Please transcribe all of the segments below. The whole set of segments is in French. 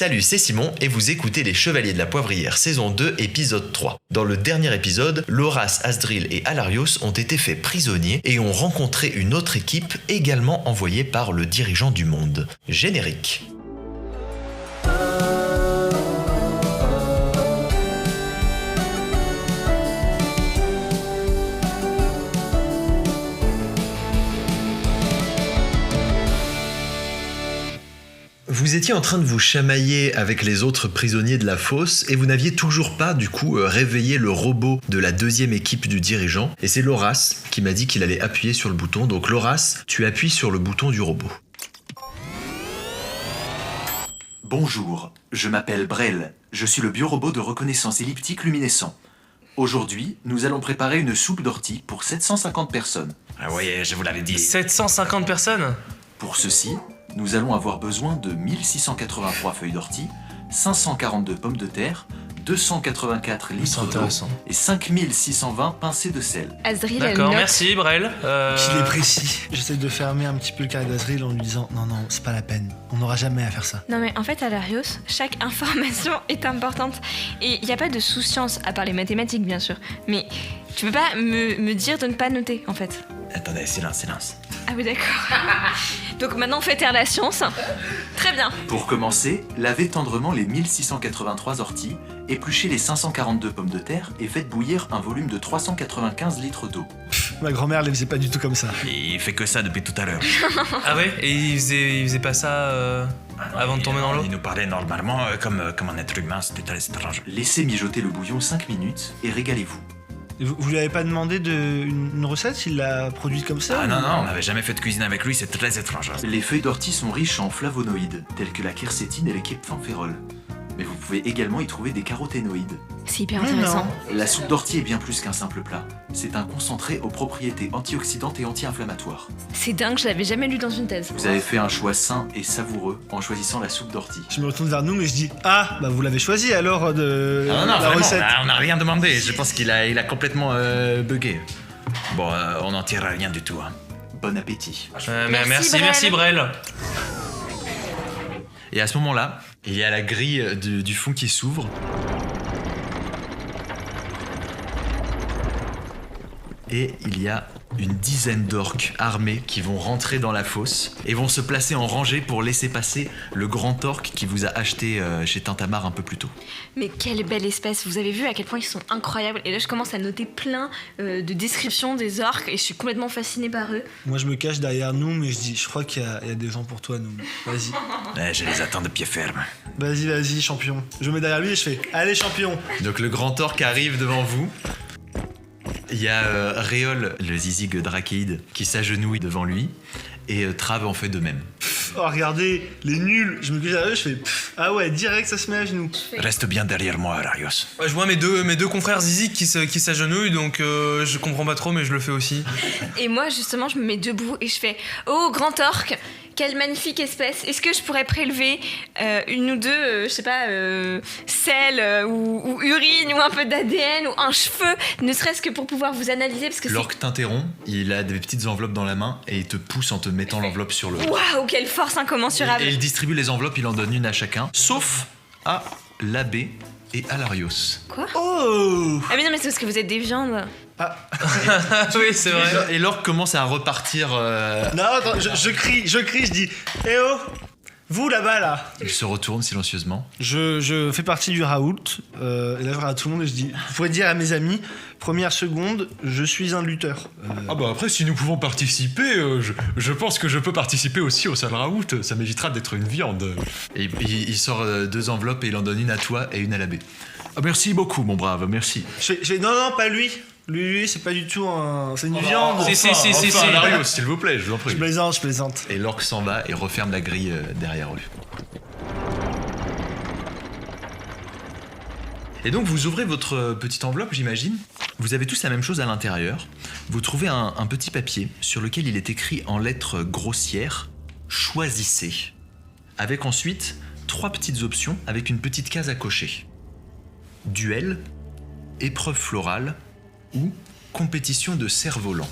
Salut, c'est Simon et vous écoutez Les Chevaliers de la Poivrière, saison 2, épisode 3. Dans le dernier épisode, Loras, Asdril et Alarios ont été faits prisonniers et ont rencontré une autre équipe également envoyée par le dirigeant du monde. Générique. Vous étiez en train de vous chamailler avec les autres prisonniers de la fosse et vous n'aviez toujours pas du coup réveillé le robot de la deuxième équipe du dirigeant. Et c'est Loras qui m'a dit qu'il allait appuyer sur le bouton. Donc Loras, tu appuies sur le bouton du robot. Bonjour, je m'appelle Brel. Je suis le biorobot de reconnaissance elliptique luminescent. Aujourd'hui, nous allons préparer une soupe d'ortie pour 750 personnes. Ah oui, je vous l'avais dit. 750 personnes ? Pour ceci, nous allons avoir besoin de 1683 feuilles d'ortie, 542 pommes de terre, 284 litres d'eau et 5620 pincées de sel. Asdril, D'accord, merci Brel. Qu'il est précis. J'essaie de fermer un petit peu le carré d'Asdril en lui disant non, c'est pas la peine. On n'aura jamais à faire ça. Non mais en fait, Alarios, chaque information est importante. Et il n'y a pas de sous-science, à part les mathématiques bien sûr. Mais tu peux pas me dire de ne pas noter en fait. Attendez, silence. Ah oui, d'accord. Donc maintenant, on fait taire la science. Très bien. Pour commencer, lavez tendrement les 1683 orties, épluchez les 542 pommes de terre et faites bouillir un volume de 395 litres d'eau. Ma grand-mère les faisait pas du tout comme ça. Il fait que ça depuis tout à l'heure. Ah ouais ? Et il faisait pas ça avant de tomber dans l'eau ? Il nous parlait normalement comme un être humain, c'était très étrange. Laissez mijoter le bouillon 5 minutes et régalez-vous. Vous lui avez pas demandé une recette? Il l'a produite comme ça? Ah non, on n'avait jamais fait de cuisine avec lui, c'est très étrange. Les feuilles d'ortie sont riches en flavonoïdes, tels que la quercétine et les kefenférol. Mais vous pouvez également y trouver des caroténoïdes. C'est hyper intéressant. La soupe d'ortie est bien plus qu'un simple plat. C'est un concentré aux propriétés antioxydantes et anti-inflammatoires. C'est dingue, je l'avais jamais lu dans une thèse. Vous avez fait un choix sain et savoureux en choisissant la soupe d'ortie. Je me retourne vers nous et je dis ah, bah vous l'avez choisi alors de Non, la vraiment, recette. on n'a rien demandé, je pense qu'il a complètement bugué. Bon, on n'en tire rien du tout. Hein. Bon appétit. Merci Brel. Et à ce moment-là, il y a la grille du fond qui s'ouvre. Et il y a une dizaine d'orques armés qui vont rentrer dans la fosse et vont se placer en rangée pour laisser passer le grand orque qui vous a acheté chez Tintamarre un peu plus tôt. Mais quelle belle espèce, vous avez vu à quel point ils sont incroyables. Et là je commence à noter plein de descriptions des orques et je suis complètement fascinée par eux. Moi je me cache derrière nous mais je dis je crois qu'il y a des gens pour toi nous. Vas-y. Ouais, je les attends de pied ferme. Vas-y champion. Je me mets derrière lui et je fais allez champion. Donc le grand orque arrive devant vous. Il y a Réol, le zizig drachéide, qui s'agenouille devant lui, et Trave en fait de même. Oh regardez, les nuls. Je me cache derrière eux, je fais ah ouais, direct ça se met à genoux. Reste bien derrière moi, Alarios. Ouais, je vois mes deux confrères Zizi qui s'agenouillent, donc je comprends pas trop, mais je le fais aussi. Et moi justement je me mets debout et je fais oh grand orque, quelle magnifique espèce. Est-ce que je pourrais prélever une ou deux, sel ou urine ou un peu d'ADN ou un cheveu, ne serait-ce que pour pouvoir vous analyser parce que L'orque t'interrompt, il a des petites enveloppes dans la main et il te pousse en te mettant l'enveloppe sur le haut. Waouh, quelle force incommensurable. Et il distribue les enveloppes, il en donne une à chacun, sauf à l'abbé et Alarios. Quoi? Oh. Ah mais non mais c'est parce que vous êtes des viandes. Oui, c'est vrai. Et l'orque commence à repartir. Non attends, je crie, je dis eh oh, vous là-bas là. Il se retourne silencieusement. Je fais partie du Raoult, et là je regarde tout le monde et je dis vous pourrez dire à mes amis, première seconde, je suis un lutteur. Ah bah après si nous pouvons participer, je pense que je peux participer aussi au sale raout, ça m'évitera d'être une viande. Et il sort deux enveloppes et il en donne une à toi et une à l'abbé. Ah, merci beaucoup mon brave, merci. Non, pas lui. Lui, c'est pas du tout un... C'est une viande. Si. Alarios, s'il vous plaît, je vous en prie. Je plaisante. Et l'orque s'en va et referme la grille derrière lui. Et donc vous ouvrez votre petite enveloppe, j'imagine. Vous avez tous la même chose à l'intérieur. Vous trouvez un petit papier sur lequel il est écrit en lettres grossières « Choisissez ». Avec ensuite 3 petites options avec une petite case à cocher. Duel, épreuve florale ou compétition de cerf-volant.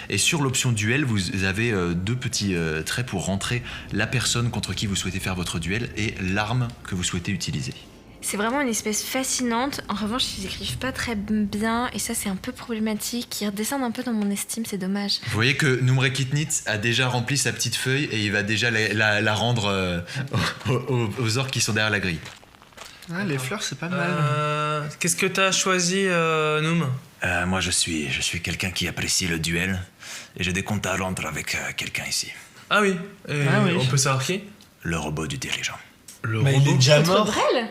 Et sur l'option duel, vous avez deux petits traits pour rentrer la personne contre qui vous souhaitez faire votre duel et l'arme que vous souhaitez utiliser. C'est vraiment une espèce fascinante. En revanche, ils écrivent pas très bien et ça, c'est un peu problématique. Ils redescendent un peu dans mon estime, c'est dommage. Vous voyez que Numre Kitnitz a déjà rempli sa petite feuille et il va déjà la rendre aux orques qui sont derrière la grille. Ah, les fleurs, c'est pas mal. Qu'est-ce que t'as choisi, Noom? Moi, je suis quelqu'un qui apprécie le duel et j'ai des comptes à rendre avec quelqu'un ici. Ah oui, oui. On peut savoir qui? Le robot du dirigeant. Le Mais il est déjà Contre mort. Brel?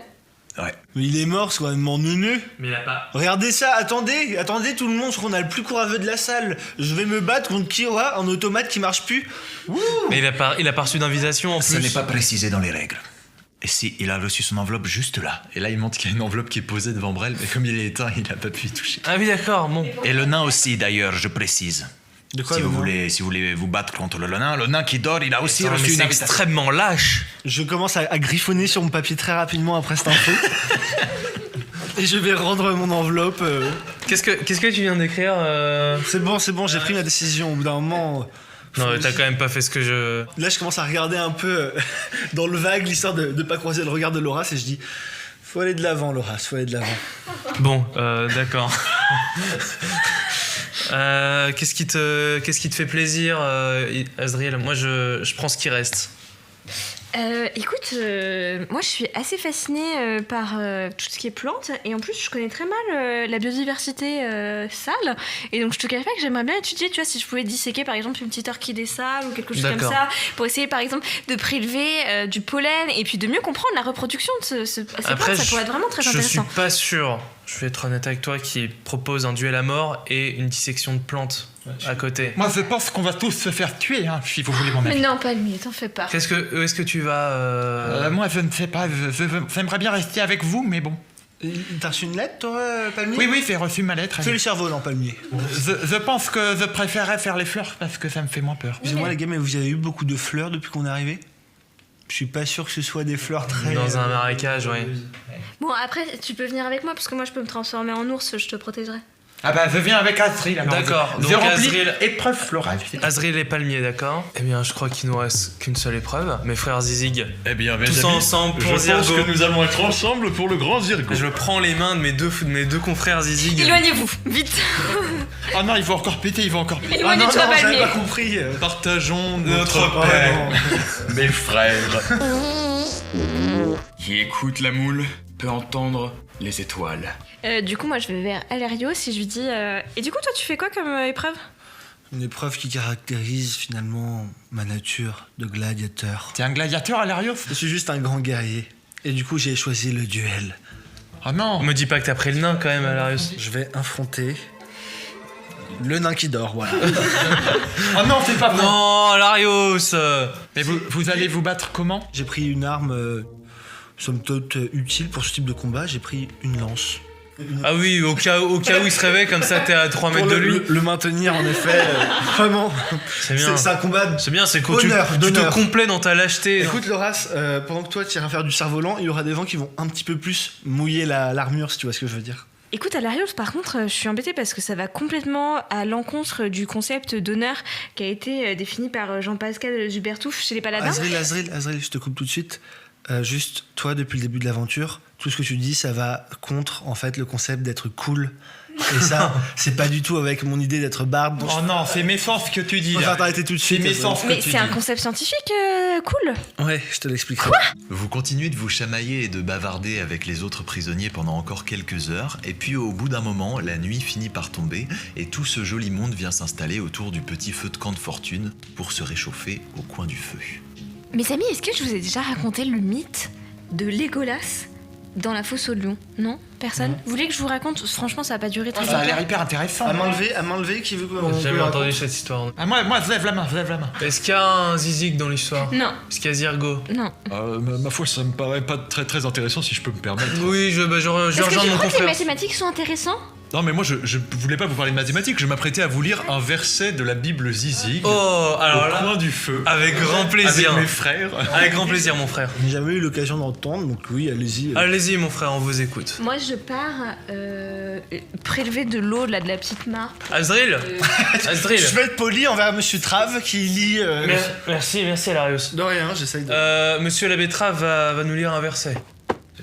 Ouais. Mais il est mort, soit mon neuneu. Mais il a pas... Regardez ça, attendez tout le monde, je crois qu'on a le plus courageux de la salle. Je vais me battre contre Kira en automate qui marche plus. Mais il a pas reçu d'invitation en plus. Ce n'est pas précisé dans les règles. Et si il a reçu son enveloppe juste là. Et là, il montre qu'il y a une enveloppe qui est posée devant Brel, mais comme il est éteint, il n'a pas pu y toucher. Ah oui, d'accord, bon. Et le nain aussi, d'ailleurs, je précise. De quoi Si le vous nain voulez vous battre contre le nain qui dort, il a aussi Attends, mais reçu une c'est invitation. extrêmement lâche. Je commence à griffonner sur mon papier très rapidement après cette info. Et je vais rendre mon enveloppe. Qu'est-ce que tu viens d'écrire C'est bon, j'ai pris ma décision. Au bout d'un moment. Non, mais t'as quand même pas fait ce que je... Là, je commence à regarder un peu dans le vague l'histoire de pas croiser le regard de Laura et je dis faut aller de l'avant, Laura, faut aller de l'avant. Bon, d'accord. Qu'est-ce qui te fait plaisir, Azriel? Moi, je prends ce qui reste. Écoute, moi je suis assez fascinée par tout ce qui est plantes et en plus je connais très mal la biodiversité sale et donc je te cache pas que j'aimerais bien étudier, tu vois, si je pouvais disséquer par exemple une petite orchidée sale ou quelque chose comme D'accord. ça pour essayer par exemple de prélever du pollen et puis de mieux comprendre la reproduction de ces Après, plantes, ça pourrait être vraiment très je suis intéressant. pas sûr, je vais être honnête avec toi, qui propose un duel à mort et une dissection de plantes à côté. Moi, je pense qu'on va tous se faire tuer, hein, si vous voulez mon Mais avis. non, pas lui, t'en fais pas. Où est-ce que tu vas Moi, je ne sais pas. J'aimerais bien rester avec vous, mais bon. T'as reçu une lettre, toi, Palmier? Oui, j'ai reçu ma lettre. Fais le cerveau-volant, Palmier. Je pense que je préférerais faire les fleurs parce que ça me fait moins peur. Excusez-moi, les gars, mais vous avez eu beaucoup de fleurs depuis qu'on est arrivé? Je suis pas sûr que ce soit des fleurs très. dans un marécage, ouais. Bon, après, tu peux venir avec moi parce que moi je peux me transformer en ours, je te protégerai. Ah bah, je viens avec Azriel. alors. D'accord, Je donc remplis Azriel- épreuve florale. Azriel et Palmier, d'accord. Eh bien, je crois qu'il nous reste qu'une seule épreuve. Mes frères Zizig, Eh bien, mes tous amis, ensemble je pour pense Zirgo. que nous allons être ensemble pour le grand Zirgo. Je prends les mains de mes deux confrères Zizig. Éloignez-vous, vite. Ah non, il va encore péter, il va encore péter. Ah non, Éloignez-toi, non, j'avais Palmier. pas compris. Partageons Notre notre Oh, paix, non. mes frères. Qui écoute la moule peut entendre les étoiles. Du coup, moi je vais vers Alerios et je lui dis et du coup, toi tu fais quoi comme épreuve? Une épreuve qui caractérise finalement ma nature de gladiateur. T'es un gladiateur, Alarios? Je suis juste un grand guerrier. Et du coup, j'ai choisi le duel. Ah non. Me dis pas que t'as pris le nain quand même, Alarius. Je vais affronter le nain qui dort, voilà. Ah non, c'est pas vrai. Non, Alarius. Mais vous allez vous battre comment? J'ai pris une arme, somme toute utile pour ce type de combat. J'ai pris une lance. Ah oui, au cas où il se réveille, comme ça t'es à 3 mètres Pour de lui. le maintenir, en effet. Vraiment. C'est bien. C'est un combat. C'est bien, c'est quand tu te d'honneur. complais dans ta lâcheté. Écoute, Loras, pendant que toi tu iras faire du cerf-volant, il y aura des vents qui vont un petit peu plus mouiller l'armure, si tu vois ce que je veux dire. Écoute, Alerios, par contre, je suis embêtée parce que ça va complètement à l'encontre du concept d'honneur qui a été défini par Jean-Pascal Zubertouf chez les Paladins. Azrael, je te coupe tout de suite. Juste, toi, depuis le début de l'aventure, tout ce que tu dis, ça va contre, en fait, le concept d'être cool. Et ça, c'est pas du tout avec mon idée d'être barde. Oh non, c'est méchant ce que tu dis. On va là. t'arrêter tout de C'est suite. méchant ce que Mais tu c'est un dis. concept scientifique cool. Ouais, je te l'expliquerai. Vous continuez de vous chamailler et de bavarder avec les autres prisonniers pendant encore quelques heures, et puis au bout d'un moment, la nuit finit par tomber, et tout ce joli monde vient s'installer autour du petit feu de camp de fortune pour se réchauffer au coin du feu. Mes amis, est-ce que je vous ai déjà raconté le mythe de Légolas dans la fosse aux lions? Non? Personne? Vous voulez que je vous raconte? Franchement, ça va pas durer très Ça a longtemps. l'air hyper intéressant. À main levée, qui veut qu'on J'ai jamais qu'on entendu raconte cette histoire. Ah, moi, je lève la main, Est-ce qu'il y a un Zizig dans l'histoire? Non, Est-ce qu'il y a Zirgo? non. Ma foi, ça me paraît pas très très intéressant si je peux me permettre. Oui, je Est-ce que rejoins tu mon crois que les confrère. mathématiques sont intéressants? Non, mais moi, je voulais pas vous parler de mathématiques, je m'apprêtais à vous lire un verset de la Bible Zizig. Oh, alors au là, coin du feu. avec grand plaisir. Avec mes frères. Avec grand plaisir, mon frère. J'ai jamais eu l'occasion d'entendre, donc oui, allez-y. Allez-y, mon frère, on vous écoute. Moi, je pars prélever de l'eau là, de la petite mare. Azril Azril. Je vais être poli envers Monsieur Trave qui lit. Merci, Alarius. De rien, j'essaye de. Monsieur l'abbé Trave va nous lire un verset.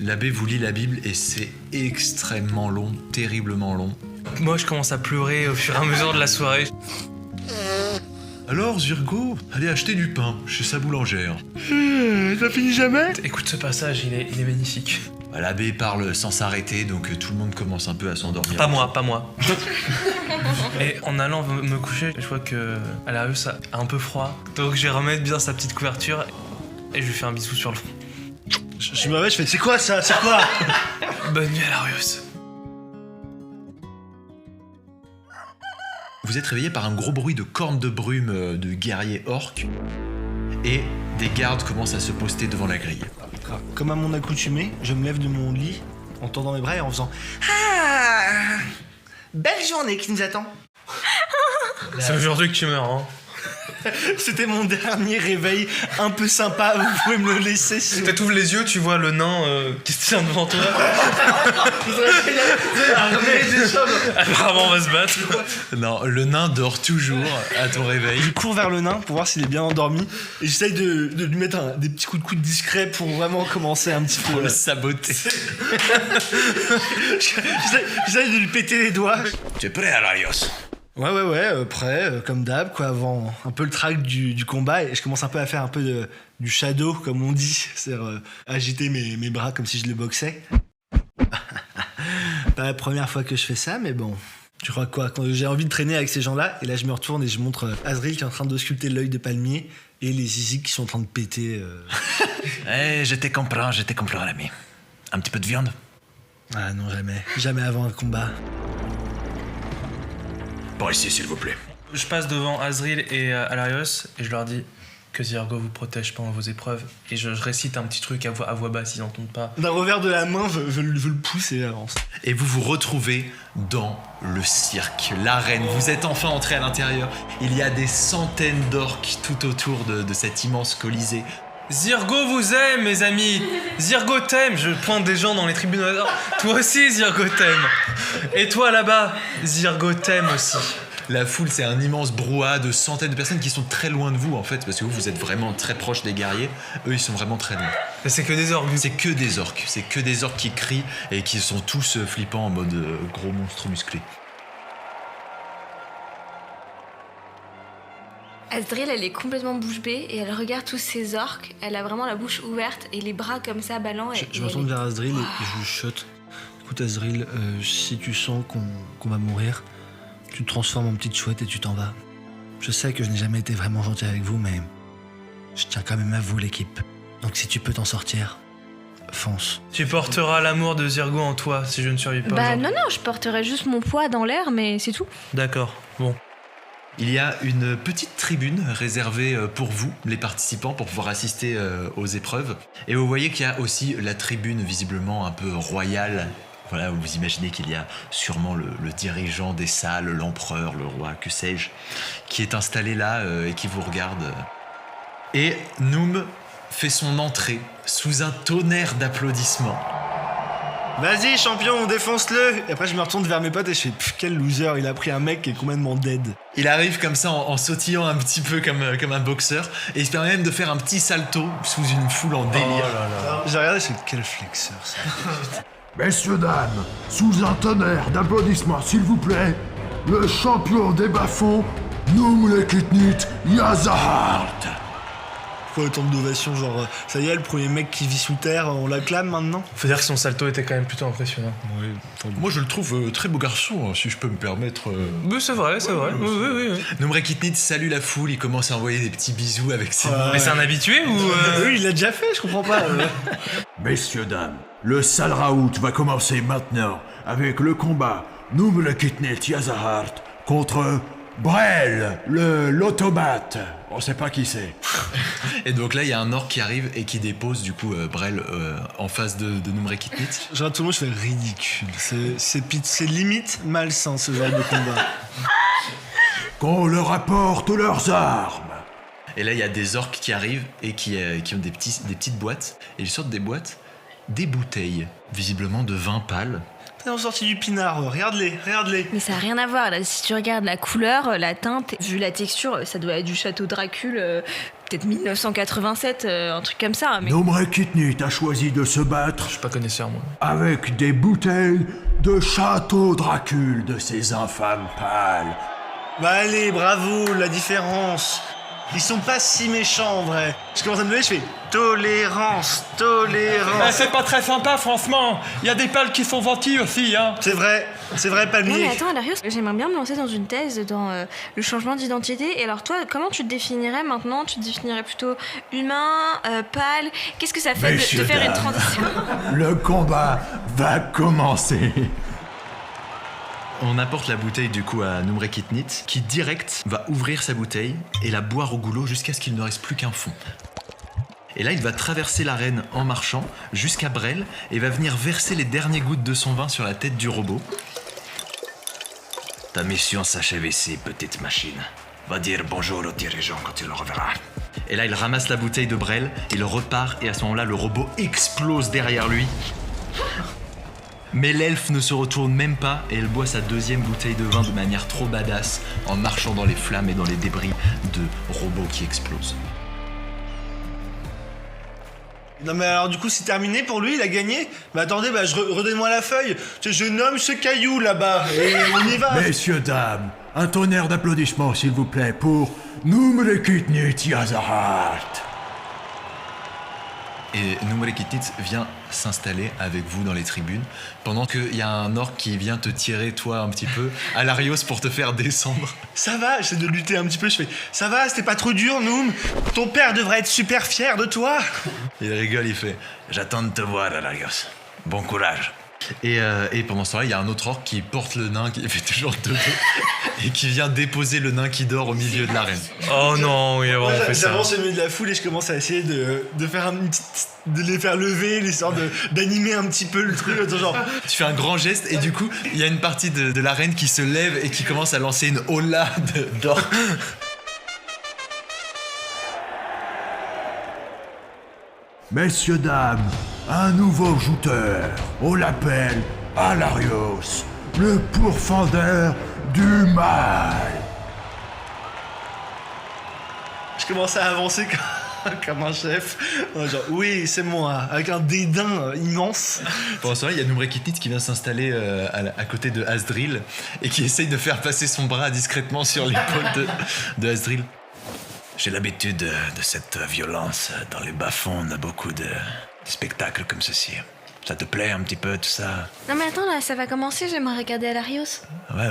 L'abbé vous lit la Bible et c'est extrêmement long, terriblement long. Moi, je commence à pleurer au fur et à mesure de la soirée. Alors, Zirgo, allez acheter du pain chez sa boulangère. Ça finit jamais. Écoute ce passage, il est magnifique. L'abbé parle sans s'arrêter, donc tout le monde commence un peu à s'endormir. Pas moi. Et en allant me coucher, je vois que Alarius a un peu froid. Donc je vais remettre bien sa petite couverture et je lui fais un bisou sur le front. Je me réveille, je fais c'est quoi ça? C'est quoi? Bonne nuit, Alarius. Vous êtes réveillé par un gros bruit de cornes de brume de guerriers orques et des gardes commencent à se poster devant la grille. Comme à mon accoutumée, je me lève de mon lit en tendant mes bras et en faisant ah, belle journée qui nous attend. C'est aujourd'hui que tu meurs, hein. C'était mon dernier réveil un peu sympa, vous pouvez me le laisser. Tu t'ouvres les yeux, tu vois le nain qui se tient devant toi. Apparemment, on va se battre. Non, le nain dort toujours à ton réveil. Je cours vers le nain pour voir s'il est bien endormi et j'essaye de lui mettre des petits coups de coude discrets pour vraiment commencer un petit peu. Pour le saboter. J'essaye de lui péter les doigts. Tu es prêt, Alarius? Ouais, prêt, comme d'hab, quoi, avant un peu le track du combat, et je commence un peu à faire un peu du shadow, comme on dit, c'est-à-dire agiter mes bras comme si je les boxais. Pas la première fois que je fais ça, mais bon, tu crois quoi, quand j'ai envie de traîner avec ces gens-là, et là je me retourne et je montre Azril qui est en train de sculpter l'œil de palmier, et les zizi qui sont en train de péter. Je te comprends, l'ami. Un petit peu de viande? Ah non, jamais avant un combat. Par ici, s'il vous plaît. Je passe devant Azril et Alarius et je leur dis que Zirgo vous protège pendant vos épreuves. Et je récite un petit truc à voix basse, ils n'entendent pas. D'un revers de la main, je le pousse et avance. Et vous vous retrouvez dans le cirque, l'arène. Vous êtes enfin entré à l'intérieur. Il y a des centaines d'orques tout autour de cet immense colisée. Zirgo vous aime, mes amis. Zirgo t'aime. Je pointe des gens dans les tribunes. Toi aussi, Zirgo t'aime. Et toi là-bas, Zirgo t'aime aussi. La foule, c'est un immense brouhaha de centaines de personnes qui sont très loin de vous, en fait, parce que vous êtes vraiment très proche des guerriers. Eux, ils sont vraiment très loin. Et c'est que des orques. C'est que des orques. C'est que des orques qui crient et qui sont tous flippants en mode gros monstres musclés. Azril, elle est complètement bouche bée et elle regarde tous ces orques. Elle a vraiment la bouche ouverte et les bras comme ça ballants. Je me retourne vers Azril et je lui chuchote. Écoute Azril, si tu sens qu'on va mourir, tu te transformes en petite chouette et tu t'en vas. Je sais que je n'ai jamais été vraiment gentil avec vous, mais je tiens quand même à vous, l'équipe. Donc si tu peux t'en sortir, fonce. Tu porteras l'amour de Zirgo en toi si je ne survis pas. Bah non, je porterai juste mon poids dans l'air, mais c'est tout. D'accord, bon. Il y a une petite tribune réservée pour vous, les participants, pour pouvoir assister aux épreuves. Et vous voyez qu'il y a aussi la tribune visiblement un peu royale. Voilà, vous imaginez qu'il y a sûrement le dirigeant des salles, l'empereur, le roi, que sais-je, qui est installé là et qui vous regarde. Et Noom fait son entrée sous un tonnerre d'applaudissements. Vas-y champion, défonce-le. Et après je me retourne vers mes potes et je fais quel loser, il a pris un mec qui est complètement dead. Il arrive comme ça en sautillant un petit peu comme un boxeur et il se permet même de faire un petit salto sous une foule en délire. Oh là là. J'ai regardé, je fais quel flexeur ça. Messieurs, dames, sous un tonnerre d'applaudissements, s'il vous plaît, le champion des bas-fonds, Noom Lekitnit Yazahart. Pourquoi autant d'ovations, genre ça y est, le premier mec qui vit sous terre, on l'acclame maintenant? Faut dire que son salto était quand même plutôt impressionnant. Oui. Moi, je le trouve très beau garçon, si je peux me permettre. Mais c'est vrai. Oui. Noom Lekitnit salue la foule, il commence à envoyer des petits bisous avec ses mains. Mais c'est un habitué ou Oui, il l'a déjà fait, je comprends pas. Messieurs, dames, le sale raout va commencer maintenant avec le combat Noom Lekitnit Yazahart contre Brel, l'automate. On sait pas qui c'est. Et donc là, il y a un orc qui arrive et qui dépose du coup Brel en face de Numrekitnit. Genre tout le monde, je fais ridicule. C'est limite malsain ce genre de combat. Qu'on leur apporte leurs armes. Et là, il y a des orques qui arrivent et qui ont des petites boîtes. Et ils sortent des boîtes, des bouteilles, visiblement de vin pâle. Ils ont sorti du pinard, regarde-les. Mais ça n'a rien à voir, là. Si tu regardes la couleur, la teinte, vu la texture, ça doit être du château Dracule, peut-être 1987, un truc comme ça. Mais... Numrekitnit a choisi de se battre Je suis pas connaisseur, moi. avec des bouteilles de château Dracule de ces infâmes pâles. Bah allez, bravo, la différence. Ils sont pas si méchants en vrai. Je commence à me lever, je fais tolérance. C'est pas très sympa, franchement. Il y a des pales qui sont ventilles aussi, hein. C'est vrai, Non Palmier. mais attends, Alarios, j'aimerais bien me lancer dans une thèse dans le changement d'identité. Et alors toi, comment tu te définirais maintenant? Tu te définirais plutôt humain, pâle? Qu'est-ce que ça fait de Messieurs, faire une dames, transition? Le combat va commencer. On apporte la bouteille du coup à Numrekitnit, qui direct va ouvrir sa bouteille et la boire au goulot jusqu'à ce qu'il ne reste plus qu'un fond. Et là, il va traverser l'arène en marchant jusqu'à Brel et va venir verser les dernières gouttes de son vin sur la tête du robot. Ta mission s'achève ici, petite machine. Va dire bonjour aux dirigeants quand tu le reverras. Et là, il ramasse la bouteille de Brel, il repart et à ce moment-là, le robot explose derrière lui. Mais l'elfe ne se retourne même pas et elle boit sa deuxième bouteille de vin de manière trop badass en marchant dans les flammes et dans les débris de robots qui explosent. Non mais alors du coup c'est terminé pour lui, il a gagné. Mais attendez, redonnez-moi la feuille. Je nomme ce caillou là-bas et on y va. Messieurs, dames, un tonnerre d'applaudissements s'il vous plaît pour Numrekitnit Yazarat. Et Numrekitnit vient s'installer avec vous dans les tribunes, pendant qu'il y a un orc qui vient te tirer, toi, un petit peu, à l'Arios pour te faire descendre. Ça va, j'essaie de lutter un petit peu, je fais ça va, c'était pas trop dur, Noum. Ton père devrait être super fier de toi. Il rigole, il fait J'attends de te voir, Alarios. Bon courage. Et pendant ce temps-là, il y a un autre orc qui porte le nain, qui fait toujours dodo, et qui vient déposer le nain qui dort au milieu de l'arène. Oh non, oui, Moi, vraiment fait ça. j'avance au milieu de la foule et je commence à essayer de faire de les faire lever, l'histoire d'animer un petit peu le truc, genre. Tu fais un grand geste, et du coup, il y a une partie de l'arène qui se lève et qui commence à lancer une hola d'orcs. Messieurs, dames, un nouveau jouteur. On l'appelle Alarios, le pourfendeur du mal. Je commence à avancer comme un chef. Genre, oui, c'est moi, avec un dédain immense. Pendant ce temps-là, il y a Numrekitnit qui vient s'installer à côté de Asdril et qui essaye de faire passer son bras discrètement sur l'épaule de Asdril. J'ai l'habitude de cette violence dans les bas-fonds de beaucoup de spectacles comme ceci. Ça te plaît un petit peu tout ça? Non mais attends, là, ça va commencer, j'aimerais regarder Alarios. Ouais,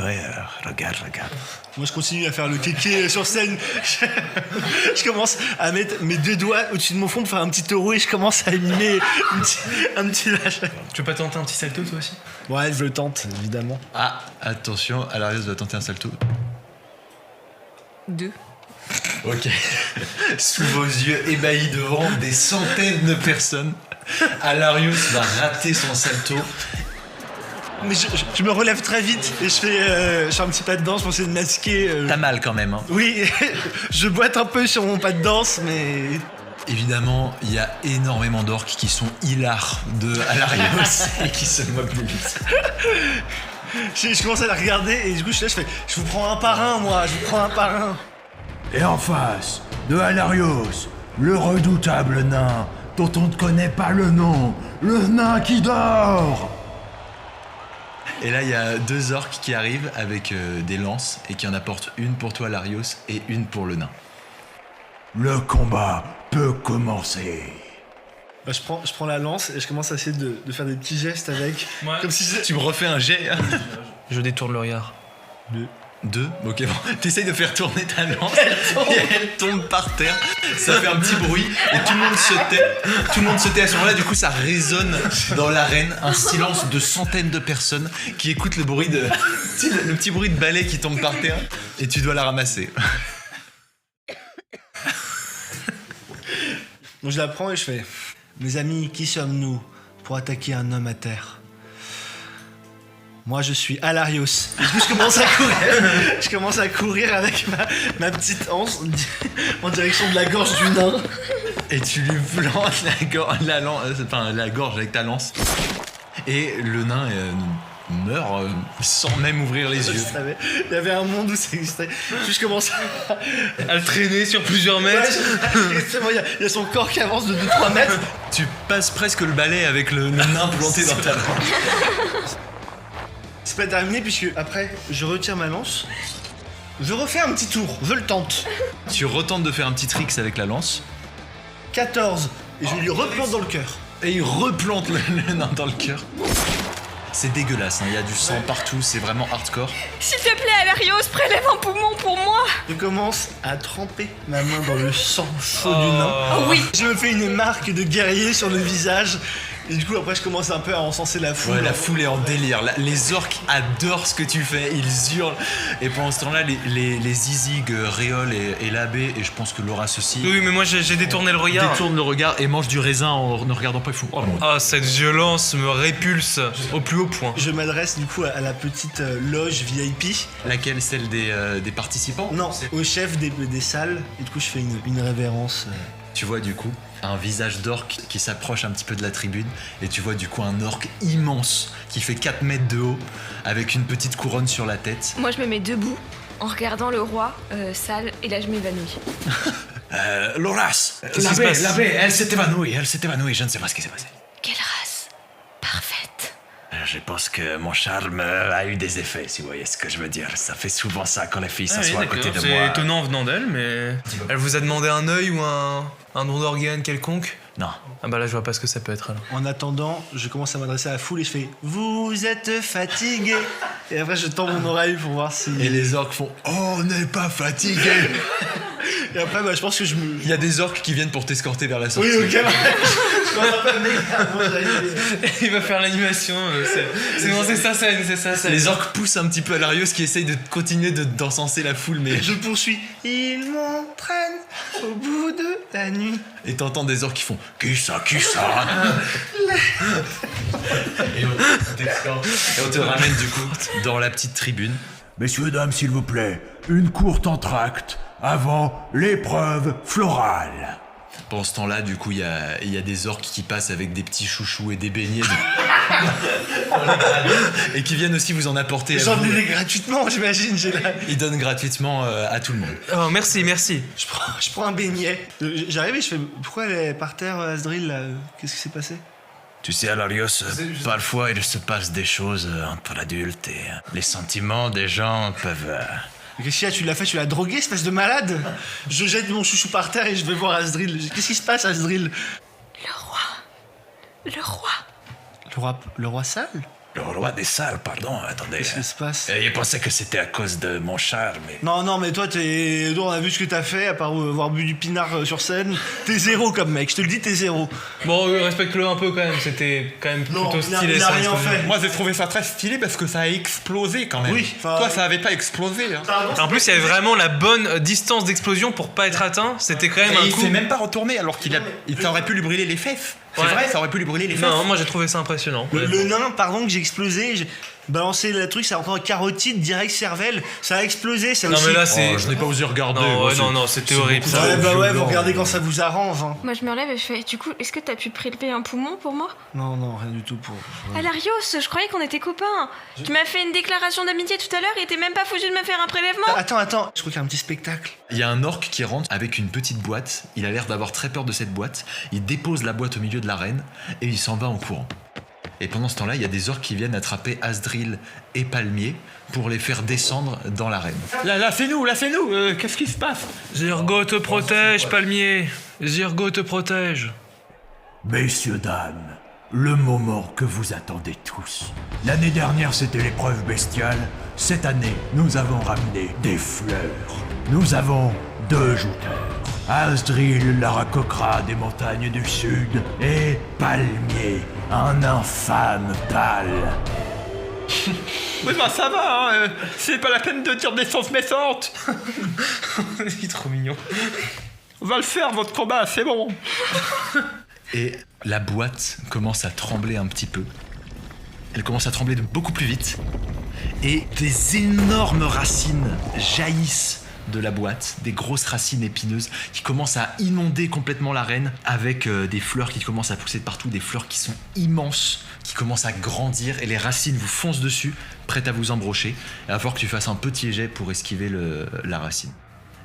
regarde. Moi, je continue à faire le kéké sur scène. Je commence à mettre mes deux doigts au-dessus de mon front pour faire un petit taureau et je commence à animer un petit lâche. Tu veux pas tenter un petit salto toi aussi? Ouais, je le tente, évidemment. Ah, attention, Alarios va tenter un salto. 2. Ok. Sous vos yeux ébahis devant des centaines de personnes, Alarios va rater son salto. Mais je me relève très vite et je fais un petit pas de danse pour essayer de masquer. T'as mal quand même, hein. Oui, je boite un peu sur mon pas de danse, mais. Évidemment, il y a énormément d'orques qui sont hilars de Alarios et qui se moquent de lui. Je commence à la regarder et du coup je fais je vous prends un par un, moi, je vous prends un par un. Et en face de Alarios, le redoutable nain dont on ne connaît pas le nom, le nain qui dort. Et là, il y a deux orques qui arrivent avec des lances et qui en apportent une pour toi, Alarios, et une pour le nain. Le combat peut commencer. Bah, je prends la lance et je commence à essayer de faire des petits gestes avec. Ouais. Comme si Tu me refais un jet, hein. Je détourne le regard. 2. Ok, bon. T'essayes de faire tourner ta lance et elle tombe par terre. Ça fait un petit bruit et tout le monde se tait. Tout le monde se tait à ce moment-là. Du coup, ça résonne dans l'arène. Un silence de centaines de personnes qui écoutent le bruit de... le petit bruit de balai qui tombe par terre. Et tu dois la ramasser. Donc je la prends et je fais: mes amis, qui sommes-nous pour attaquer un homme à terre? Moi je suis Alarios. Et du coup je commence à courir avec ma petite anse en direction de la gorge du nain. Et tu lui plantes la gorge avec ta lance. Et le nain meurt sans même ouvrir les yeux. Je savais, il y avait un monde où ça existait. Puis je commence À le traîner sur plusieurs mètres. il y a son corps qui avance de 2-3 mètres. Tu passes presque le balai avec le nain planté dans ta lance. C'est pas terminé puisque après je retire ma lance. Je refais un petit tour, je le tente. Tu retentes de faire un petit tricks avec la lance. 14. Et je lui replante dans le cœur. Et il replante le nain dans le cœur. C'est dégueulasse, hein. Il y a du sang partout, c'est vraiment hardcore. S'il te plaît, Alarios, prélève un poumon pour moi. Je commence à tremper ma main dans le sang chaud du nain. Oh oui. Je me fais une marque de guerrier sur le visage. Et du coup après je commence un peu à encenser la foule. Ouais, la foule est en délire. Les orques adorent ce que tu fais, ils hurlent. Et pendant ce temps-là, les Zizig, Réol et l'abbé, et je pense que Laura aussi, Oui, mais moi j'ai détourné le regard. détournent le regard et mangent du raisin en ne regardant pas, ils font oh mon Dieu. Ah, cette violence me répulse au plus haut point. Je m'adresse du coup à la petite loge VIP. Laquelle, celle des participants? Non, au chef des salles. Et du coup je fais une révérence. Tu vois du coup un visage d'orque qui s'approche un petit peu de la tribune et tu vois du coup un orque immense qui fait 4 mètres de haut avec une petite couronne sur la tête. Moi, je me mets debout en regardant le roi sale et là, je m'évanouis. Loras, Qu'est-ce qui se passe l'abbé, elle s'est évanouie, je ne sais pas ce qui s'est passé. Quelle race parfaite. Je pense que mon charme a eu des effets, si vous voyez ce que je veux dire. Ça fait souvent ça quand les filles s'assoient à côté de C'est moi. étonnant venant d'elle, mais... Elle vous a demandé un œil ou un don d'organe quelconque? Non. Ah bah là, je vois pas ce que ça peut être alors. En attendant, je commence à m'adresser à la foule et je fais: vous êtes fatigués. Et après je tends mon oreille pour voir si... Et les orques font oh, on n'est pas fatigués. Et après bah, je pense que je me... Il y a des orques qui viennent pour t'escorter vers la sortie. Oui, ok. Je commence un peu à me négaler. Il va faire l'animation, c'est sa scène, c'est sa scène. Les orques poussent un petit peu à Larios qui essaye de continuer d'encenser la foule, mais... Je poursuis. Il m'entraîne au bout de la nuit. Et t'entends des orques qui font Qui ça et on te ramène du coup dans la petite tribune. Messieurs, dames, s'il vous plaît, une courte entracte avant l'épreuve florale. Pendant ce temps-là, du coup, il y a des orques qui passent avec des petits chouchous et des beignets et qui viennent aussi vous en apporter. J'en ai gratuitement, j'imagine. Ils donnent gratuitement à tout le monde. Oh, merci, merci. Je prends un beignet. J'arrive et je fais: pourquoi elle est par terre, Asdril, là? Qu'est-ce qui s'est passé? Tu sais, Alarios, parfois il se passe des choses entre adultes et les sentiments des gens peuvent... Qu'est-ce qu'il y a? Tu l'as fait, tu l'as drogué, espèce de malade? Je jette mon chouchou par terre et je vais voir Asdril. Qu'est-ce qui se passe, Asdril? Le roi. Le roi sale? Le roi des salles, pardon, attendez. Qu'est-ce qui se passe? Il pensait que c'était à cause de mon charme. Mais... Non, mais toi, on a vu ce que t'as fait, à part avoir bu du pinard sur scène. T'es zéro comme mec, je te le dis, t'es zéro. Bon, respecte-le un peu quand même, c'était quand même plutôt stylé. Il a ça, rien fait. Moi j'ai trouvé ça très stylé parce que ça a explosé quand même. Oui, enfin, Toi ça avait pas explosé. Hein. En plus, il y avait vraiment la bonne distance d'explosion pour pas être atteint. C'était quand même Et un il coup. s'est même pas retourné alors ça aurait pu lui brûler les fesses. C'est Ouais. vrai, ça aurait pu lui brûler les fesses. Non, moi j'ai trouvé ça impressionnant. Le nain, pardon, que j'ai explosé, j'ai balancé le truc, ça a rentré en carotide, direct cervelle, ça a explosé, ça Non, aussi. mais là c'est. Oh, je n'ai pas osé regarder. Non, Moi, ouais, non, c'était horrible ça. Ouais, bah ouais, vous violent. regardez quand ça vous arrange. Hein. Moi, je me relève et je fais: du coup, est-ce que t'as pu prélever un poumon pour moi? Non, rien du tout pour... Alarios, je croyais qu'on était copains. Tu m'as fait une déclaration d'amitié tout à l'heure et t'es même pas foutu de me faire un prélèvement. Attends, je crois qu'il y a un petit spectacle. Il y a un orque qui rentre avec une petite boîte. Il a l'air d'avoir très peur de cette boîte. Il dépose la boîte au milieu de l'arène et il s'en va en courant. Et pendant ce temps-là, il y a des orques qui viennent attraper Asdril et Palmier pour les faire descendre dans l'arène. Là c'est nous, qu'est-ce qui se passe? Zirgo te protège, Palmier. Zirgo te protège. Messieurs, dames, le moment que vous attendez tous. L'année dernière, c'était l'épreuve bestiale. Cette année, nous avons ramené des fleurs. Nous avons 2 jouteurs. Asdril Laracocra des montagnes du sud et Palmier, un infâme pâle. Mais ben ça va, c'est pas la peine de dire des choses méchantes. Il est trop mignon. On va le faire, votre combat, c'est bon. Et la boîte commence à trembler un petit peu. Elle commence à trembler de beaucoup plus vite. Et des énormes racines jaillissent de la boîte, des grosses racines épineuses qui commencent à inonder complètement l'arène avec des fleurs qui commencent à pousser de partout, des fleurs qui sont immenses, qui commencent à grandir et les racines vous foncent dessus, prêtes à vous embrocher. Et il va falloir que tu fasses un petit jet pour esquiver la racine.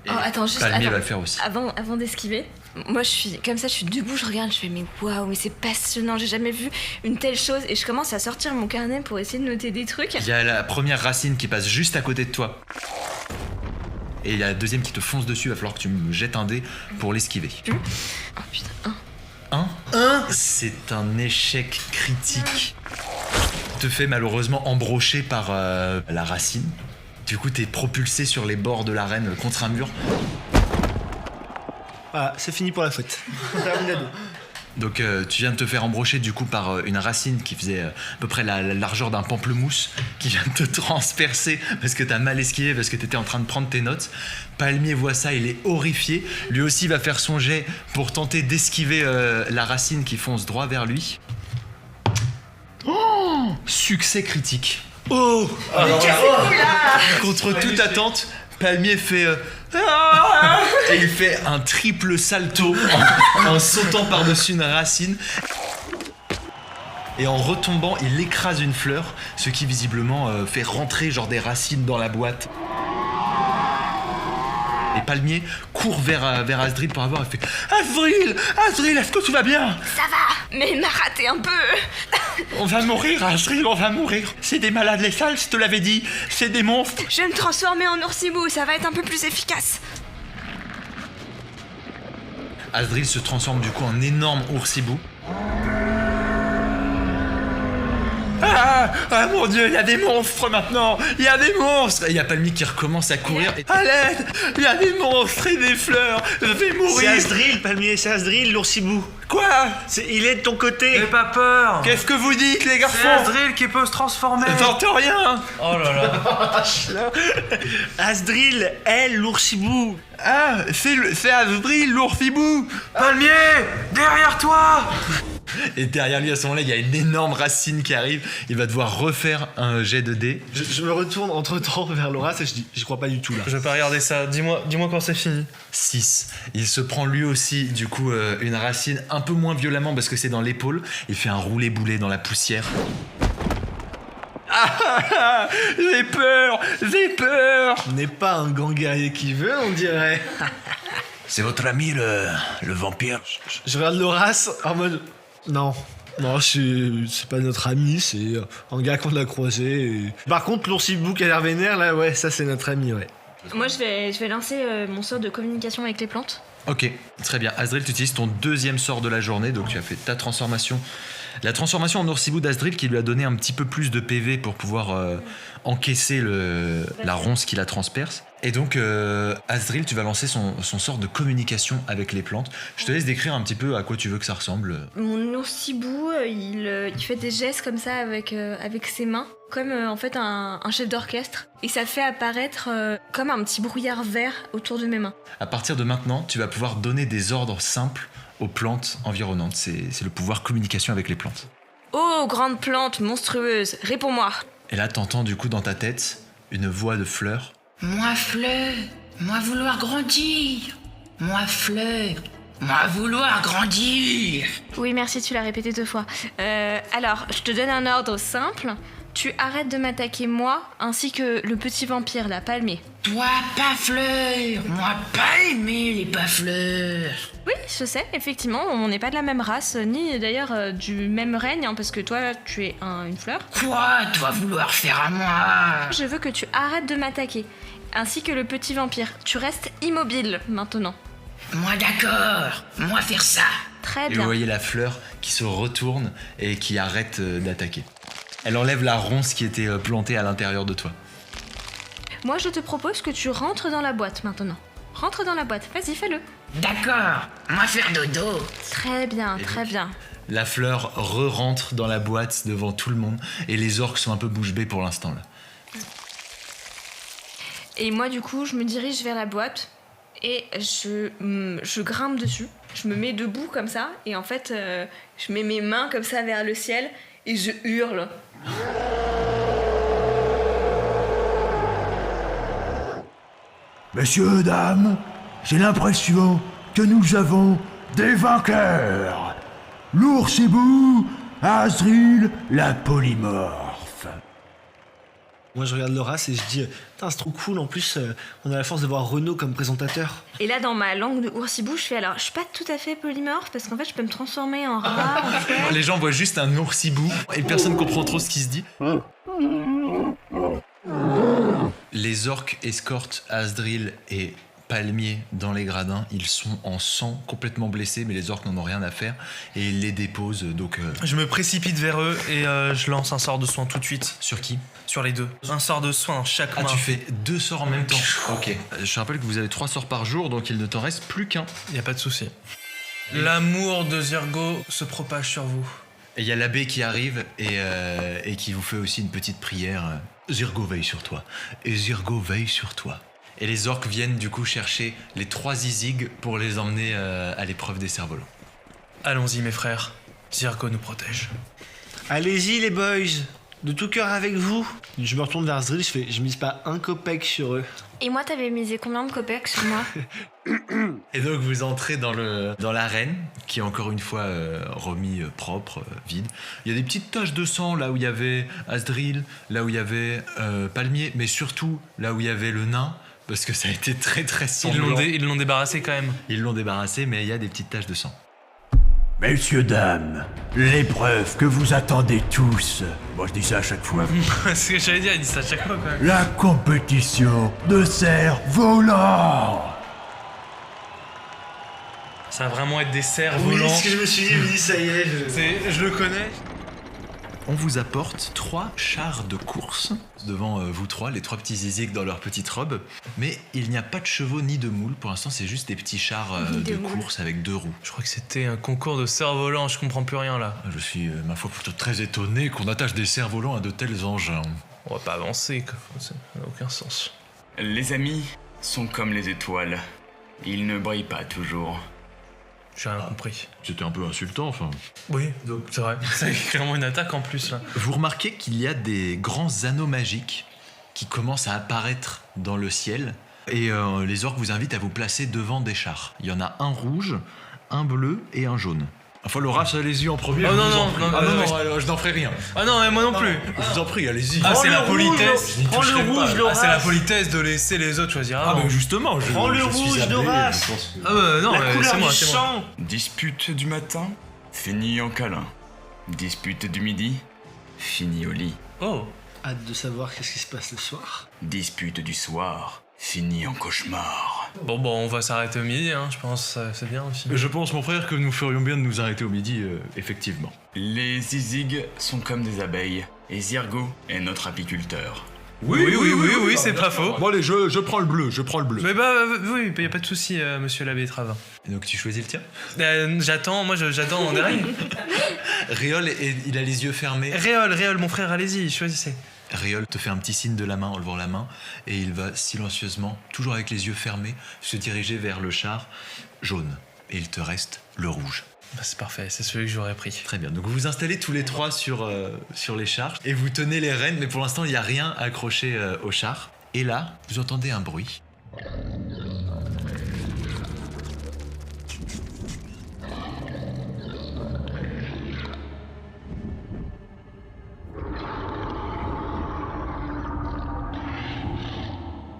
Et attends, juste Palmier attends. va le faire aussi. Avant d'esquiver, moi je suis comme ça, je suis debout, je regarde, je fais mais waouh, mais c'est passionnant, j'ai jamais vu une telle chose et je commence à sortir mon carnet pour essayer de noter des trucs. Il y a la première racine qui passe juste à côté de toi. Et il y a la deuxième qui te fonce dessus, il va falloir que tu me jettes un dé pour l'esquiver. Oh putain, 1. C'est un échec critique. Te fait malheureusement embrocher par la racine. Du coup, t'es propulsé sur les bords de l'arène contre un mur. Voilà, c'est fini pour la fête. Terminado. Donc tu viens de te faire embrocher du coup par une racine qui faisait à peu près la largeur d'un pamplemousse, qui vient de te transpercer parce que t'as mal esquivé, parce que t'étais en train de prendre tes notes. Palmier voit ça, il est horrifié. Lui aussi va faire son jet pour tenter d'esquiver la racine qui fonce droit vers lui. Oh, succès critique. Oh, Contre toute attente, Palmier fait et il fait un triple salto en sautant par-dessus une racine. Et en retombant, il écrase une fleur, ce qui visiblement fait rentrer genre des racines dans la boîte. Et Palmier court vers Asdril pour avoir fait Asdril, est-ce que tout va bien? ça va, mais il m'a raté un peu. On va mourir, Asdril, on va mourir. C'est des malades les sales, je te l'avais dit. C'est des monstres. Je vais me transformer en oursibou, ça va être un peu plus efficace. Asdril se transforme du coup en énorme oursibou. Ah mon Dieu, il y a des monstres maintenant. Il y a des monstres. Et il y a Palmier qui recommence à courir. Et... À l'aide, il y a des monstres et des fleurs. Je vais c'est mourir. Asdril, Palmier, c'est Asdril, l'oursibou. Quoi? Il est de ton côté. N'aie pas peur. Qu'est-ce que vous dites, les C'est garçons? Asdril qui peut se transformer. J'entends rien. Oh là là. Asdril est l'oursibou. Ah, c'est Asdril, l'oursibou. Palmier, derrière toi. Et derrière lui, à ce moment-là, il y a une énorme racine qui arrive. Il va devoir refaire un jet de dés. Je me retourne entre-temps vers Laura et je dis, j'y crois pas du tout là. Je vais pas regarder ça. Dis-moi quand c'est fini. 6. Il se prend lui aussi, du coup, une racine un peu moins violemment parce que c'est dans l'épaule. Il fait un roulé-boulé dans la poussière. J'ai peur. N'est pas un grand guerrier qui veut, on dirait. C'est votre ami, le vampire? Je regarde Loras en mode. Non, c'est pas notre ami, c'est un gars qu'on a croisé. Et... Par contre, l'oursibou qui a l'air vénère, là, ouais, ça c'est notre ami, ouais. Moi je vais lancer mon sort de communication avec les plantes. Ok, très bien. Asdril, tu utilises ton deuxième sort de la journée, donc tu as fait ta transformation. La transformation en oursibou d'Asdril qui lui a donné un petit peu plus de PV pour pouvoir encaisser la ronce qui la transperce. Et donc, Asdril, tu vas lancer son sort de communication avec les plantes. Je te laisse décrire un petit peu à quoi tu veux que ça ressemble. Mon oursibou, il fait des gestes comme ça avec ses mains, comme en fait un chef d'orchestre. Et ça fait apparaître comme un petit brouillard vert autour de mes mains. À partir de maintenant, tu vas pouvoir donner des ordres simples aux plantes environnantes. C'est le pouvoir communication avec les plantes. Oh, grande plante monstrueuse, réponds-moi. Et là, t'entends du coup dans ta tête une voix de fleur. Moi fleur, moi vouloir grandir. Moi fleur, moi vouloir grandir. Oui, merci, tu l'as répété 2 fois. Alors, je te donne un ordre simple. Tu arrêtes de m'attaquer moi, ainsi que le petit vampire, là, Palmier. Toi pas fleur, moi pas aimer les pas fleurs. Oui, je sais, effectivement, on n'est pas de la même race, ni d'ailleurs du même règne, hein, parce que toi, tu es une fleur. Quoi, toi vouloir faire à moi? Je veux que tu arrêtes de m'attaquer, ainsi que le petit vampire. Tu restes immobile, maintenant. Moi d'accord, moi faire ça. Très Et bien. vous voyez la fleur qui se retourne et qui arrête d'attaquer. Elle enlève la ronce qui était plantée à l'intérieur de toi. Moi, je te propose que tu rentres dans la boîte maintenant. Rentre dans la boîte, vas-y, fais-le. D'accord, on va faire dodo. Très bien, très bien. La fleur re-rentre dans la boîte devant tout le monde et les orques sont un peu bouche bée pour l'instant là. Et moi, du coup, je me dirige vers la boîte et je grimpe dessus. Je me mets debout comme ça et en fait, je mets mes mains comme ça vers le ciel et je hurle. Messieurs, dames, j'ai l'impression que nous avons des vainqueurs. L'ours hibou, Azril, la polymorphe. Moi, je regarde l'Horace et je dis putain, c'est trop cool. En plus, on a la force de voir Renaud comme présentateur. Et là, dans ma langue de oursibou, je fais alors, je suis pas tout à fait polymorphe parce qu'en fait, je peux me transformer en rat, en chouette. Les gens voient juste un oursibou et personne comprend trop ce qui se dit. Les orques escortent Asdril et Palmier dans les gradins. Ils sont en sang, complètement blessés, mais les orques n'en ont rien à faire et ils les déposent. Donc, Je me précipite vers eux et je lance un sort de soin tout de suite. sur qui? Sur les deux. Un sort de soin chaque Ah, main. tu fais 2 sorts en même temps. Ok. Je rappelle que vous avez 3 sorts par jour, donc il ne t'en reste plus qu'un. Y a pas de souci. L'amour de Zirgo se propage sur vous. Et il y a l'abbé qui arrive et qui vous fait aussi une petite prière. Zirgo veille sur toi. Et Zirgo veille sur toi. Et les orques viennent du coup chercher les 3 Zizig pour les emmener à l'épreuve des cerfs-volants. Allons-y, mes frères. Zirgo nous protège. Allez-y, les boys. De tout cœur avec vous. Je me retourne vers Asdril, je mise pas un copec sur eux. Et moi, t'avais misé combien de copecs sur moi? Et donc vous entrez dans l'arène, qui est encore une fois remis propre, vide. Il y a des petites taches de sang là où il y avait Asdril, là où il y avait Palmier, mais surtout là où il y avait le nain, parce que ça a été très très sanglant. Ils l'ont débarrassé quand même. Ils l'ont débarrassé, mais il y a des petites taches de sang. Messieurs, dames, l'épreuve que vous attendez tous. Moi, je dis ça à chaque fois. C'est ce que j'allais dire, il dit ça à chaque fois quand même. La compétition de cerfs-volants. Ça va vraiment être des cerfs volants. ce que je me suis dit, je me dis, ça y est. Je le connais. On vous apporte 3 chars de course devant vous 3, les 3 petits Zizig dans leurs petites robes. Mais il n'y a pas de chevaux ni de moules. Pour l'instant, c'est juste des petits chars de course avec 2 roues. Je crois que c'était un concours de cerfs-volants, je comprends plus rien là. Je suis, ma foi, plutôt très étonné qu'on attache des cerfs-volants à de tels engins. On va pas avancer, quoi. Ça n'a aucun sens. Les amis sont comme les étoiles. Ils ne brillent pas toujours. J'ai rien compris. C'était un peu insultant, enfin. Oui, donc c'est vrai. C'est clairement une attaque en plus là. Vous remarquez qu'il y a des grands anneaux magiques qui commencent à apparaître dans le ciel. Et les orques vous invitent à vous placer devant des chars. Il y en a un rouge, un bleu et un jaune. Enfin, l'Horace, allez-y en premier. Oh je non, vous en non, prie. non, Ah non, non, non, je n'en ferai rien. Ah non, mais moi non plus. Je vous en prie, allez-y. Ah, c'est la le rouge, politesse. prends le rouge, Ah, l'Horace. c'est la politesse de laisser les autres choisir Ah, avant. mais justement, je Prends le je suis rouge, appelé, d'Horace. je pense. Ah non, La couleur c'est moi, du c'est moi. sang. Dispute du matin, fini en câlin. Dispute du midi, fini au lit. Oh, Hâte de savoir qu'est-ce qui se passe le soir. Dispute du soir, fini en cauchemar. bon, on va s'arrêter au midi, hein, je pense, c'est bien aussi. Je pense, mon frère, que nous ferions bien de nous arrêter au midi, effectivement. Les Zizig sont comme des abeilles, et Zirgo est notre apiculteur. Oui, c'est pas faux. Bon, allez, je prends le bleu, je prends le bleu. Mais oui, y a pas de souci, monsieur l'abbé Travin. Et donc tu choisis le tien. J'attends en derrière. Réol, il a les yeux fermés. Réol, mon frère, allez-y, choisissez. Réol te fait un petit signe de la main en levant la main et il va silencieusement, toujours avec les yeux fermés, se diriger vers le char jaune. Et il te reste le rouge. Bah, c'est parfait, c'est celui que j'aurais pris. Très bien. Donc vous vous installez tous les 3 sur les chars et vous tenez les rênes, mais pour l'instant il n'y a rien accroché au char. Et là, vous entendez un bruit.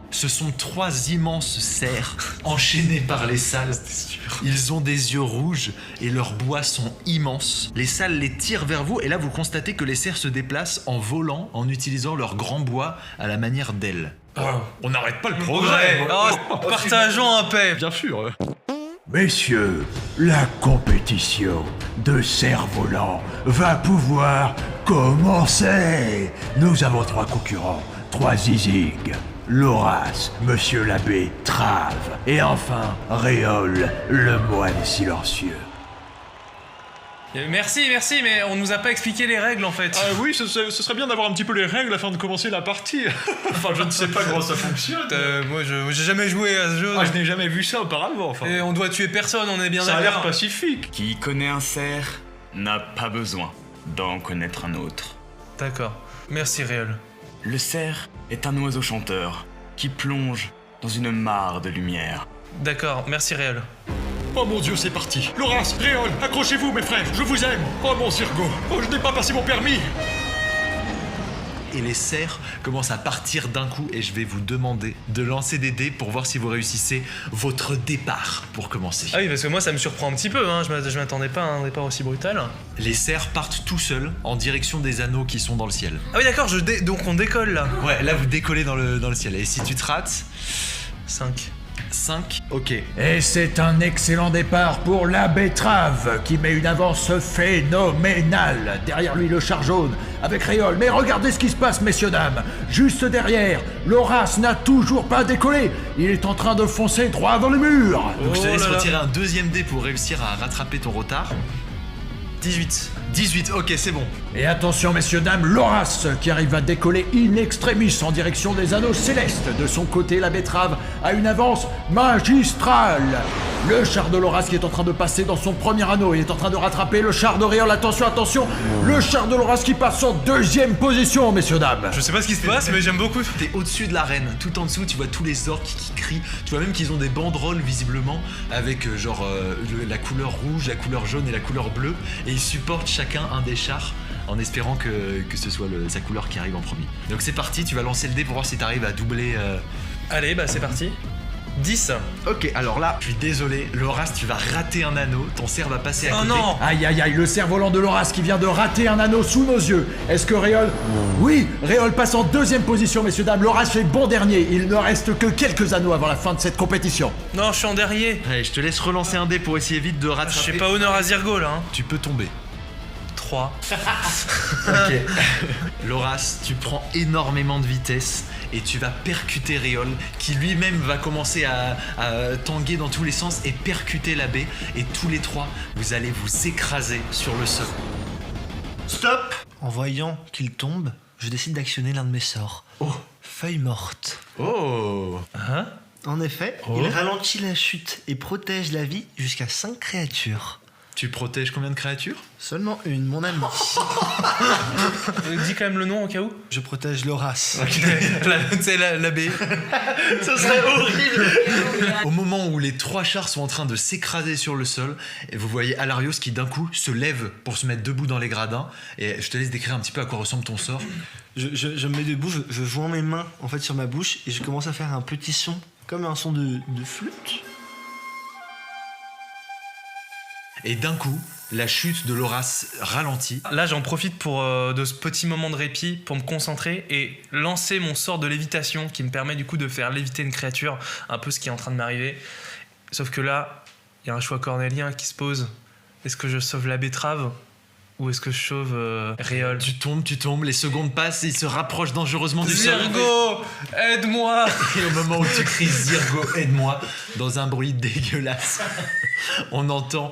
Ce sont 3 immenses cerfs enchaînés par les salles. Ils ont des yeux rouges et leurs bois sont immenses. Les salles les tirent vers vous et là vous constatez que les cerfs se déplacent en volant, en utilisant leurs grands bois à la manière d'ailes. On n'arrête pas le progrès. Partageons en paix. Bien sûr. Messieurs, la compétition de cerfs-volants va pouvoir commencer. Nous avons 3 concurrents, 3 zizig. Loras, Monsieur l'abbé Trave, et enfin Réole, le moine silencieux. Merci, mais on nous a pas expliqué les règles en fait. Ah oui, ce serait bien d'avoir un petit peu les règles afin de commencer la partie. Enfin, je ne sais pas comment ça fonctionne. Moi, j'ai jamais joué à ce jeu. Ah, je n'ai jamais vu ça auparavant. Enfin. Et on doit tuer personne, on est bien d'accord. Ça a l'air pacifique. Qui connaît un cerf n'a pas besoin d'en connaître un autre. D'accord. Merci, Réol. Le cerf est un oiseau chanteur qui plonge dans une mare de lumière. D'accord, merci, Réol. Oh mon Dieu, c'est parti. Loras, Réol, accrochez-vous mes frères, je vous aime. Oh mon Zirgo, oh je n'ai pas passé mon permis. Et les cerfs commencent à partir d'un coup et je vais vous demander de lancer des dés pour voir si vous réussissez votre départ pour commencer. Ah oui, parce que moi ça me surprend un petit peu, hein. Je m'attendais pas à un départ aussi brutal. Les cerfs partent tout seuls en direction des anneaux qui sont dans le ciel. Ah oui d'accord, donc on décolle là. Ouais, là vous décollez dans le ciel. Et si tu te rates... 5, ok. Et c'est un excellent départ pour la betterave qui met une avance phénoménale. Derrière lui le char jaune avec Réole. Mais regardez ce qui se passe, messieurs dames. Juste derrière, Loras n'a toujours pas décollé. Il est en train de foncer droit dans le mur. Donc je te laisse retirer un deuxième dé pour réussir à rattraper ton retard. 18, ok, c'est bon. Et attention, messieurs, dames, Loras qui arrive à décoller in extremis en direction des anneaux célestes. De son côté, la betterave a une avance magistrale. Le char de Loras qui est en train de passer dans son premier anneau. Il est en train de rattraper le char de Réole. Attention. Le char de Loras qui passe en deuxième position, messieurs, dames. Je sais pas ce qui se passe, mais j'aime beaucoup. T'es au-dessus de l'arène. Tout en dessous, tu vois tous les orques qui crient. Tu vois même qu'ils ont des banderoles, visiblement, avec la couleur rouge, la couleur jaune et la couleur bleue. Et ils supportent chacun un des chars en espérant que ce soit sa couleur qui arrive en premier. Donc c'est parti, tu vas lancer le dé pour voir si t'arrives à doubler... Allez, bah c'est parti. 10. Ok, alors là, je suis désolé, Loras, tu vas rater un anneau, ton cerf va passer à côté. Oh non. Aïe, le cerf-volant de Loras qui vient de rater un anneau sous nos yeux. Est-ce que Réole... Oui, Réole passe en deuxième position, messieurs, dames. Loras fait bon dernier. Il ne reste que quelques anneaux avant la fin de cette compétition. Non, je suis en dernier. Allez, je te laisse relancer un dé pour essayer vite de rattraper. Je fais pas honneur à Zirgo, là. Hein. Tu peux tomber. 3. Ok. Loras, tu prends énormément de vitesse et tu vas percuter Réole qui lui-même va commencer à tanguer dans tous les sens et percuter la baie. Et tous les trois, vous allez vous écraser sur le sol. Stop! En voyant qu'il tombe, je décide d'actionner l'un de mes sorts. Oh! Feuille morte. Oh! Hein? En effet, il ralentit la chute et protège la vie jusqu'à 5 créatures. Tu protèges combien de créatures? Seulement une, mon ami. Dis quand même le nom au cas où. Je protège Loras. C'est la baie. Ça serait horrible. Au moment où les trois chars sont en train de s'écraser sur le sol, et vous voyez Alarios qui d'un coup se lève pour se mettre debout dans les gradins. Et je te laisse décrire un petit peu à quoi ressemble ton sort. Je me mets debout, je joins mes mains en fait sur ma bouche et je commence à faire un petit son, comme un son de flûte. Et d'un coup, la chute de Loras ralentit. Là, j'en profite de ce petit moment de répit pour me concentrer et lancer mon sort de lévitation qui me permet du coup de faire léviter une créature, un peu ce qui est en train de m'arriver. Sauf que là, il y a un choix cornélien qui se pose. Est-ce que je sauve la betterave ou est-ce que je sauve Réole? Tu tombes, les secondes passent et il se rapproche dangereusement du sol. Zirgo, aide-moi! Et au moment où tu cries Zirgo, aide-moi, dans un bruit dégueulasse, on entend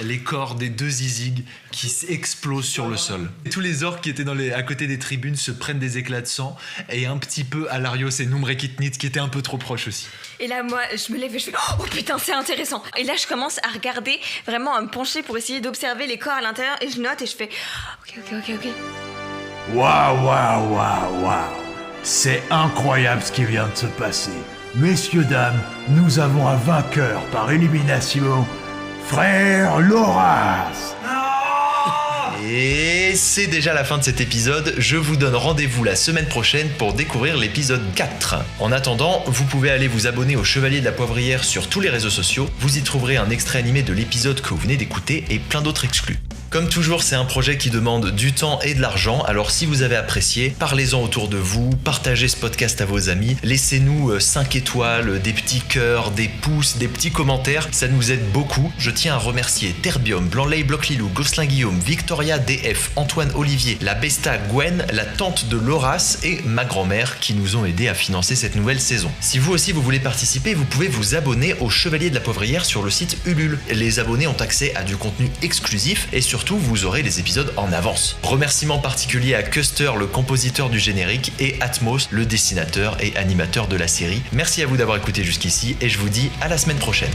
les corps des deux Zizig qui explosent sur le sol. Et tous les orques qui étaient à côté des tribunes se prennent des éclats de sang et un petit peu Alarios et Numrekitnit qui étaient un peu trop proches aussi. Et là, moi, je me lève et je fais « Oh putain, c'est intéressant !» Et là, je commence à regarder, vraiment à me pencher pour essayer d'observer les corps à l'intérieur et je note et je fais « Ok. » Waouh. C'est incroyable ce qui vient de se passer. Messieurs, dames, nous avons un vainqueur par élimination. Frère Loras! Et c'est déjà la fin de cet épisode. Je vous donne rendez-vous la semaine prochaine pour découvrir l'épisode 4. En attendant, vous pouvez aller vous abonner au Chevalier de la Poivrière sur tous les réseaux sociaux. Vous y trouverez un extrait animé de l'épisode que vous venez d'écouter et plein d'autres exclus. Comme toujours, c'est un projet qui demande du temps et de l'argent, alors si vous avez apprécié, parlez-en autour de vous, partagez ce podcast à vos amis, laissez-nous 5 étoiles, des petits cœurs, des pouces, des petits commentaires, ça nous aide beaucoup. Je tiens à remercier Terbium, Blanley Bloc-Lilou, Gosselin Guillaume, Victoria DF, Antoine Olivier, la Besta Gwen, la tante de Loras et ma grand-mère qui nous ont aidés à financer cette nouvelle saison. Si vous aussi vous voulez participer, vous pouvez vous abonner aux Chevaliers de la Poivrière sur le site Ulule. Les abonnés ont accès à du contenu exclusif et surtout vous aurez les épisodes en avance. Remerciements particuliers à Custer, le compositeur du générique, et Atmos, le dessinateur et animateur de la série. Merci à vous d'avoir écouté jusqu'ici et je vous dis à la semaine prochaine.